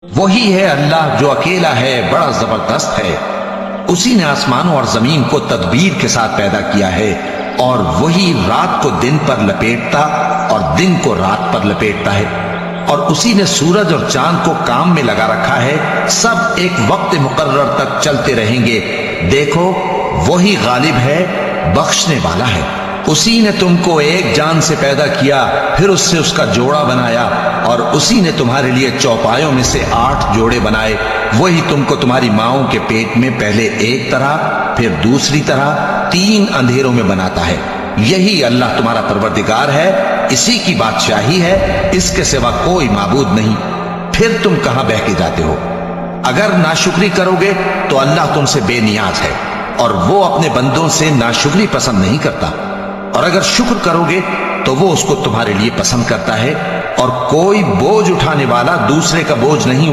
وہی ہے اللہ جو اکیلا ہے، بڑا زبردست ہے۔ اسی نے آسمانوں اور زمین کو تدبیر کے ساتھ پیدا کیا ہے، اور وہی رات کو دن پر لپیٹتا اور دن کو رات پر لپیٹتا ہے، اور اسی نے سورج اور چاند کو کام میں لگا رکھا ہے، سب ایک وقت مقرر تک چلتے رہیں گے۔ دیکھو وہی غالب ہے، بخشنے والا ہے۔ اسی نے تم کو ایک جان سے پیدا کیا، پھر اس سے اس کا جوڑا بنایا، اور اسی نے تمہارے لیے چوپایوں میں سے 8 جوڑے بنائے۔ وہی تم کو تمہاری ماؤں کے پیٹ میں پہلے ایک طرح، پھر دوسری طرح 3 اندھیروں میں بناتا ہے۔ یہی اللہ تمہارا پروردگار ہے، اسی کی بادشاہی ہے، اس کے سوا کوئی معبود نہیں۔ پھر تم کہاں بہہ کے جاتے ہو؟ اگر ناشکری کرو گے تو اللہ تم سے بے نیاز ہے، اور وہ اپنے بندوں سے ناشکری پسند نہیں کرتا، اور اگر شکر کرو گے تو وہ اس کو تمہارے لیے پسند کرتا ہے، اور کوئی بوجھ اٹھانے والا دوسرے کا بوجھ نہیں